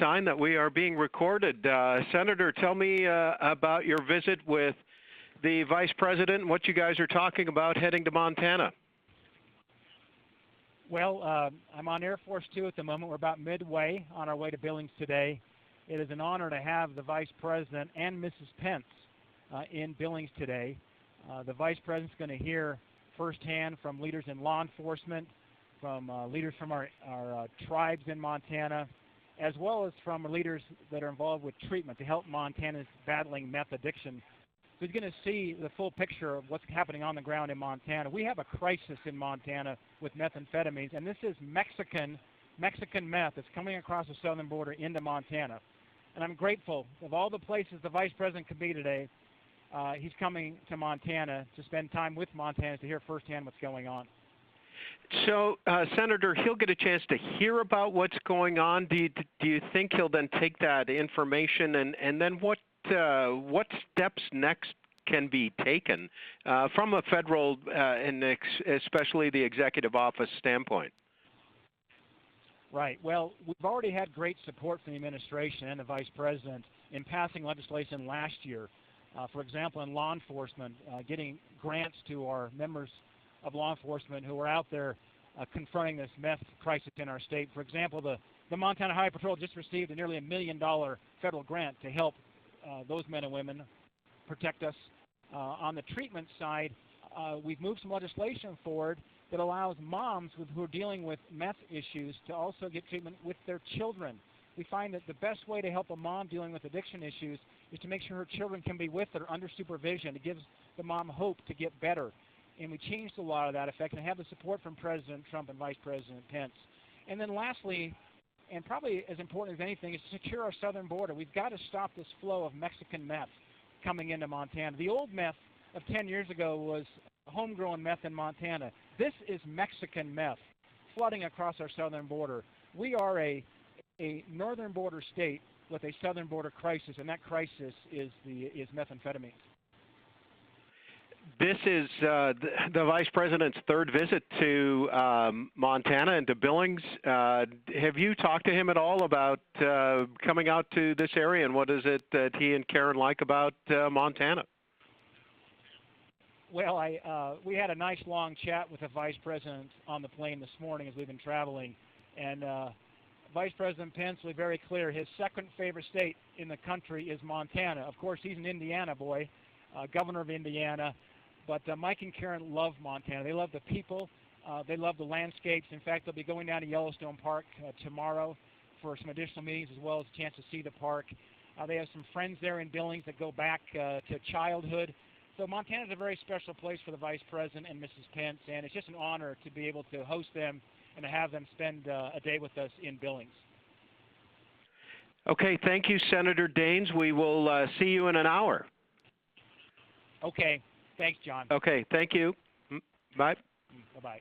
Stein, that we are being recorded. Senator, tell me about your visit with the Vice President and what you guys are talking about heading to Montana. Well, I'm on Air Force 2 at the moment. We're about midway on our way to Billings today. It is an honor to have the Vice President and Mrs. Pence in Billings today. The Vice President's going to hear firsthand from leaders in law enforcement, from leaders from our tribes in Montana, as well as from leaders that are involved with treatment to help Montana's battling meth addiction. So he's going to see the full picture of what's happening on the ground in Montana. We have a crisis in Montana with methamphetamines, and this is Mexican meth that's coming across the southern border into Montana. And I'm grateful of all the places the Vice President could be today. He's coming to Montana to spend time with Montanans to hear firsthand what's going on. So, Senator, he'll get a chance to hear about what's going on. Do you think he'll then take that information and then what steps next can be taken from a federal and especially the executive office standpoint? Right. Well, we've already had great support from the administration and the Vice President in passing legislation last year. For example, in law enforcement, getting grants to our members of law enforcement who are out there confronting this meth crisis in our state. For example, the Montana Highway Patrol just received a nearly $1 million federal grant to help those men and women protect us. On the treatment side, we've moved some legislation forward that allows moms who are dealing with meth issues to also get treatment with their children. We find that the best way to help a mom dealing with addiction issues is to make sure her children can be with her under supervision. It gives the mom hope to get better. And we changed a lot of that effect and have the support from President Trump and Vice President Pence. And then lastly, and probably as important as anything, is to secure our southern border. We've got to stop this flow of Mexican meth coming into Montana. The old meth of 10 years ago was homegrown meth in Montana. This is Mexican meth flooding across our southern border. We are a northern border state with a southern border crisis, and that crisis is methamphetamine. This is the Vice President's third visit to Montana and to Billings. Have you talked to him at all about coming out to this area, and what is it that he and Karen like about Montana? Well, we had a nice long chat with the Vice President on the plane this morning as we've been traveling, and Vice President Pence was very clear. His second favorite state in the country is Montana. Of course, he's an Indiana boy, governor of Indiana. But Mike and Karen love Montana. They love the people. They love the landscapes. In fact, they'll be going down to Yellowstone Park tomorrow for some additional meetings as well as a chance to see the park. They have some friends there in Billings that go back to childhood. So Montana is a very special place for the Vice President and Mrs. Pence, and it's just an honor to be able to host them and to have them spend a day with us in Billings. Okay, thank you, Senator Daines. We will see you in an hour. Okay. Thanks, John. Okay, thank you. Bye. Bye-bye.